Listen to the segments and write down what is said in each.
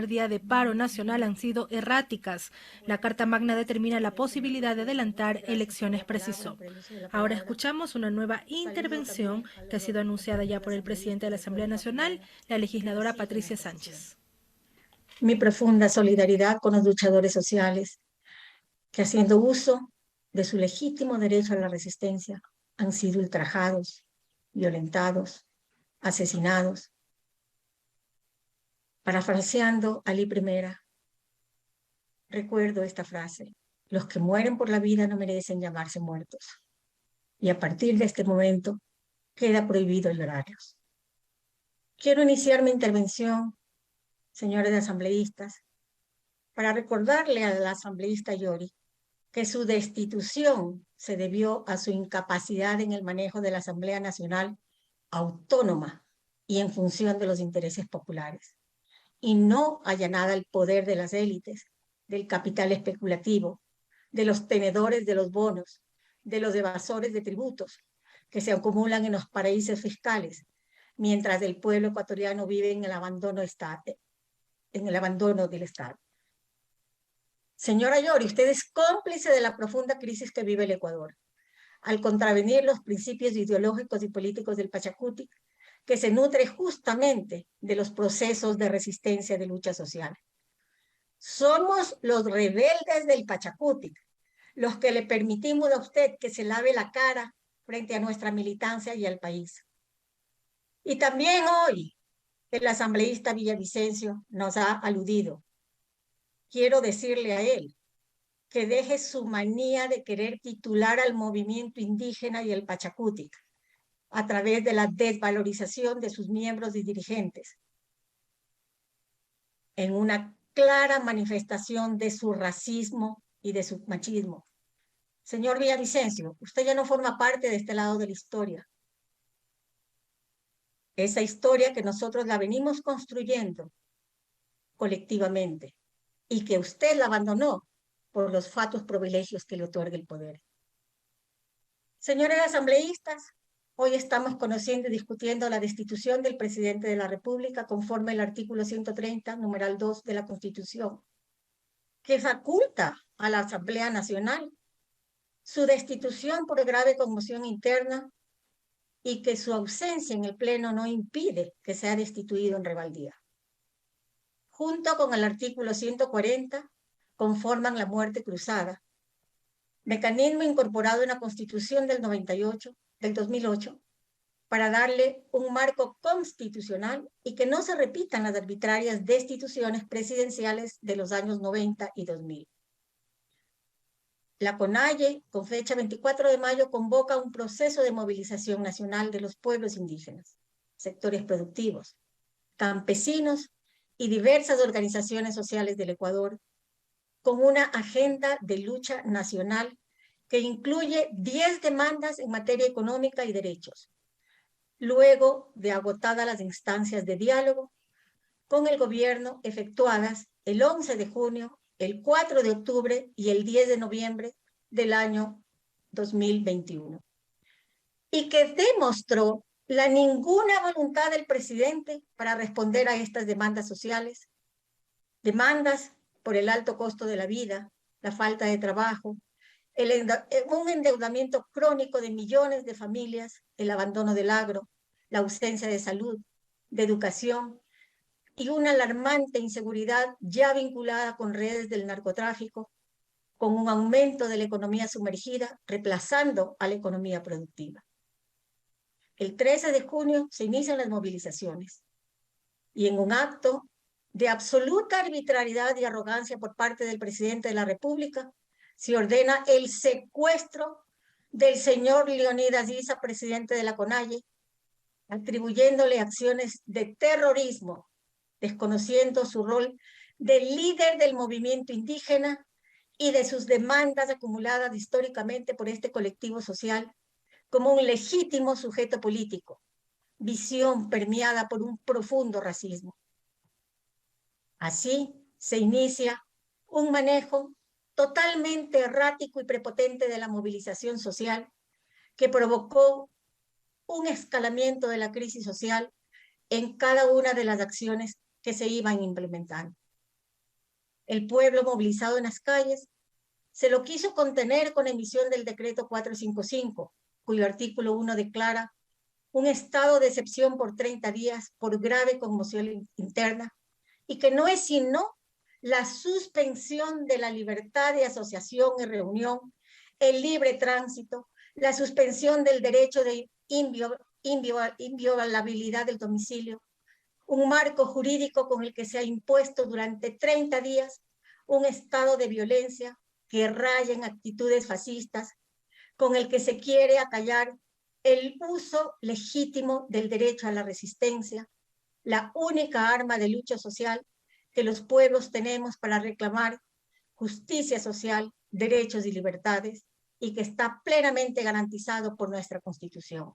día de paro nacional han sido erráticas. La Carta Magna determina la posibilidad de adelantar elecciones, precisó. Ahora escuchamos una nueva intervención que ha sido anunciada ya por el presidente de la Asamblea Nacional, la legisladora Patricia Sánchez. Mi profunda solidaridad con los luchadores sociales que, haciendo uso de su legítimo derecho a la resistencia, han sido ultrajados, violentados, asesinados. Parafraseando a Lee Primera, recuerdo esta frase: los que mueren por la vida no merecen llamarse muertos. Y a partir de este momento queda prohibido el horarios. Quiero iniciar mi intervención, señores asambleístas, para recordarle a la asambleísta Yori que su destitución se debió a su incapacidad en el manejo de la Asamblea Nacional autónoma y en función de los intereses populares, y no allanada al poder de las élites, del capital especulativo, de los tenedores de los bonos, de los evasores de tributos que se acumulan en los paraísos fiscales, mientras el pueblo ecuatoriano vive en el abandono del Estado. Señora Yori, usted es cómplice de la profunda crisis que vive el Ecuador, al contravenir los principios ideológicos y políticos del Pachacutic, que se nutre justamente de los procesos de resistencia de lucha social. Somos los rebeldes del Pachacutic, los que le permitimos a usted que se lave la cara frente a nuestra militancia y al país. Y también hoy el asambleísta Villavicencio nos ha aludido. Quiero decirle a él que deje su manía de querer titular al movimiento indígena y el Pachacutic a través de la desvalorización de sus miembros y dirigentes, en una clara manifestación de su racismo y de su machismo. Señor Villavicencio, usted ya no forma parte de este lado de la historia. Esa historia que nosotros la venimos construyendo colectivamente y que usted la abandonó por los fatuos privilegios que le otorga el poder. Señores asambleístas, hoy estamos conociendo y discutiendo la destitución del presidente de la República conforme al artículo 130, numeral 2 de la Constitución, que faculta a la Asamblea Nacional su destitución por grave conmoción interna y que su ausencia en el Pleno no impide que sea destituido en rebeldía. Junto con el artículo 140, conforman la muerte cruzada, mecanismo incorporado en la Constitución del 2008, para darle un marco constitucional y que no se repitan las arbitrarias destituciones presidenciales de los años 90 y 2000. La CONAIE, con fecha 24 de mayo, convoca un proceso de movilización nacional de los pueblos indígenas, sectores productivos, campesinos y diversas organizaciones sociales del Ecuador, con una agenda de lucha nacional que incluye 10 demandas en materia económica y derechos, luego de agotadas las instancias de diálogo con el gobierno efectuadas el 11 de junio, el 4 de octubre y el 10 de noviembre del año 2021, y que demostró la ninguna voluntad del presidente para responder a estas demandas sociales, demandas por el alto costo de la vida, la falta de trabajo, un endeudamiento crónico de millones de familias, el abandono del agro, la ausencia de salud, de educación y una alarmante inseguridad ya vinculada con redes del narcotráfico, con un aumento de la economía sumergida, reemplazando a la economía productiva. El 13 de junio se inician las movilizaciones y en un acto de absoluta arbitrariedad y arrogancia por parte del presidente de la República, se ordena el secuestro del señor Leonidas Issa, presidente de la CONAIE, atribuyéndole acciones de terrorismo, desconociendo su rol de líder del movimiento indígena y de sus demandas acumuladas históricamente por este colectivo social como un legítimo sujeto político, visión permeada por un profundo racismo. Así se inicia un manejo totalmente errático y prepotente de la movilización social que provocó un escalamiento de la crisis social en cada una de las acciones que se iban implementando. el pueblo movilizado en las calles, se lo quiso contener con emisión del decreto 455, cuyo artículo 1 declara un estado de excepción por 30 días por grave conmoción interna, y que no es sino la suspensión de la libertad de asociación y reunión, el libre tránsito, la suspensión del derecho de inviolabilidad del domicilio, un marco jurídico con el que se ha impuesto durante 30 días un estado de violencia que raya en actitudes fascistas, con el que se quiere acallar el uso legítimo del derecho a la resistencia, la única arma de lucha social que los pueblos tenemos para reclamar justicia social, derechos y libertades, y que está plenamente garantizado por nuestra Constitución.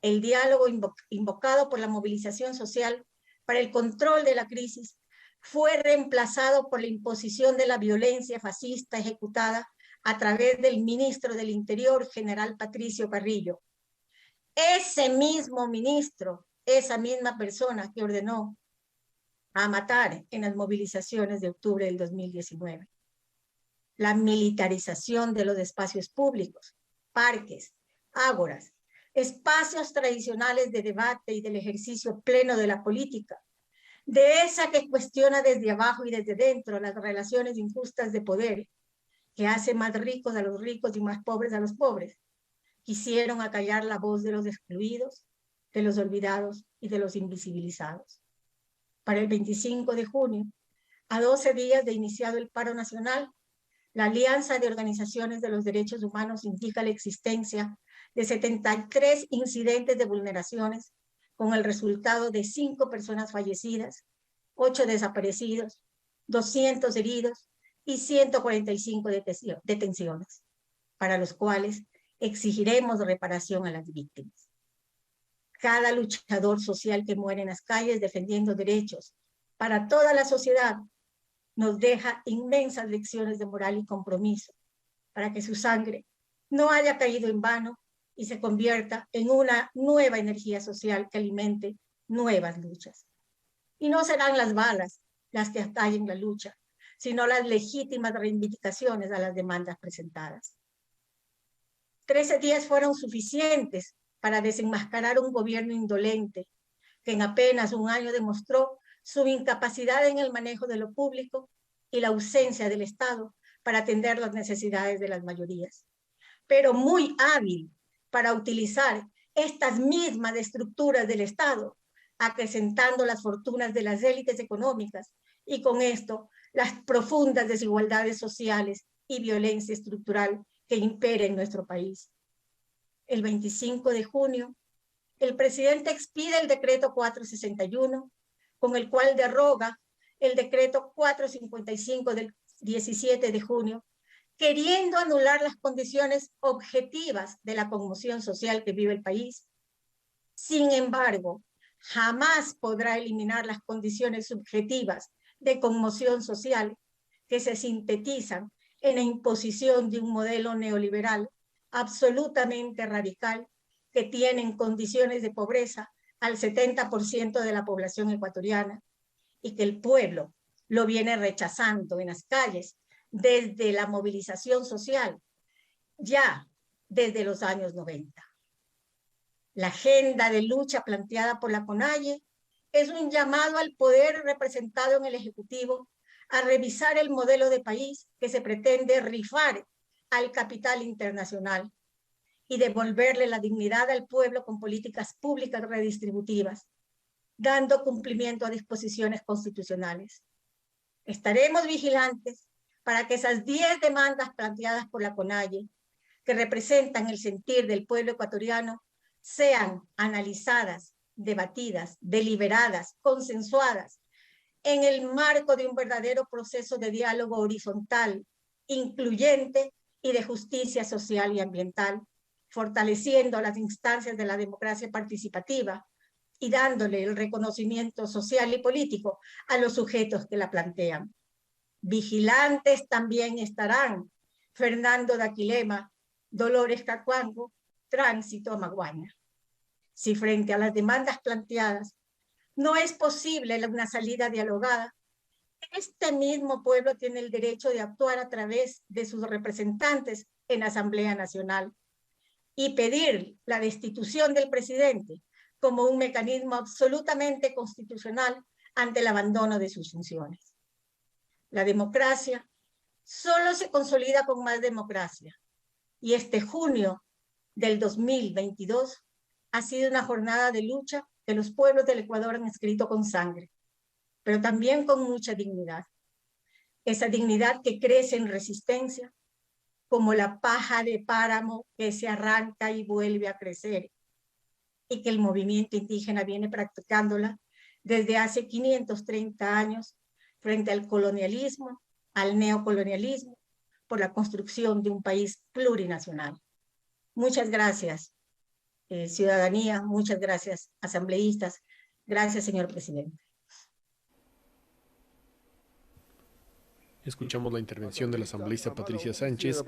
El diálogo invocado por la movilización social para el control de la crisis fue reemplazado por la imposición de la violencia fascista ejecutada a través del ministro del Interior, general Patricio Carrillo. Ese mismo ministro, esa misma persona que ordenó a matar en las movilizaciones de octubre del 2019. La militarización de los espacios públicos, parques, ágoras, espacios tradicionales de debate y del ejercicio pleno de la política, de esa que cuestiona desde abajo y desde dentro las relaciones injustas de poder, que hace más ricos a los ricos y más pobres a los pobres. Quisieron acallar la voz de los excluidos, de los olvidados y de los invisibilizados. Para el 25 de junio, a 12 días de iniciado el paro nacional, la Alianza de Organizaciones de los Derechos Humanos indica la existencia de 73 incidentes de vulneraciones, con el resultado de 5 personas fallecidas, 8 desaparecidos, 200 heridos y 145 detenciones, para los cuales exigiremos reparación a las víctimas. Cada luchador social que muere en las calles defendiendo derechos para toda la sociedad nos deja inmensas lecciones de moral y compromiso para que su sangre no haya caído en vano y se convierta en una nueva energía social que alimente nuevas luchas. Y no serán las balas las que acallen la lucha, sino las legítimas reivindicaciones a las demandas presentadas. 13 días fueron suficientes para desenmascarar un gobierno indolente que en apenas un año demostró su incapacidad en el manejo de lo público y la ausencia del Estado para atender las necesidades de las mayorías, pero muy hábil para utilizar estas mismas estructuras del Estado, acrecentando las fortunas de las élites económicas y con esto las profundas desigualdades sociales y violencia estructural que impera en nuestro país. El 25 de junio, el presidente expide el decreto 461, con el cual deroga el decreto 455 del 17 de junio, queriendo anular las condiciones objetivas de la conmoción social que vive el país. Sin embargo, jamás podrá eliminar las condiciones subjetivas de conmoción social que se sintetizan en la imposición de un modelo neoliberal absolutamente radical que tiene en condiciones de pobreza al 70% de la población ecuatoriana y que el pueblo lo viene rechazando en las calles desde la movilización social, ya desde los años 90. La agenda de lucha planteada por la CONAIE es un llamado al poder representado en el Ejecutivo a revisar el modelo de país que se pretende rifar al capital internacional y devolverle la dignidad al pueblo con políticas públicas redistributivas, dando cumplimiento a disposiciones constitucionales. Estaremos vigilantes para que esas 10 demandas planteadas por la CONAIE, que representan el sentir del pueblo ecuatoriano, sean analizadas, debatidas, deliberadas, consensuadas, en el marco de un verdadero proceso de diálogo horizontal, incluyente y de justicia social y ambiental, fortaleciendo las instancias de la democracia participativa y dándole el reconocimiento social y político a los sujetos que la plantean. Vigilantes también estarán Fernando Daquilema, Dolores Cacuango, Tránsito Maguaña. Si frente a las demandas planteadas no es posible una salida dialogada, Este mismo pueblo tiene el derecho de actuar a través de sus representantes en la Asamblea Nacional y pedir la destitución del presidente como un mecanismo absolutamente constitucional ante el abandono de sus funciones. La democracia solo se consolida con más democracia. Y este junio del 2022 ha sido una jornada de lucha que los pueblos del Ecuador han escrito con sangre, pero también con mucha dignidad. Esa dignidad que crece en resistencia, como la paja de páramo que se arranca y vuelve a crecer, y que el movimiento indígena viene practicándola desde hace 530 años frente al colonialismo, al neocolonialismo, por la construcción de un país plurinacional. Muchas gracias, ciudadanía, muchas gracias, asambleístas, gracias, señor presidente. Escuchamos la intervención de la asambleísta Patricia Sánchez.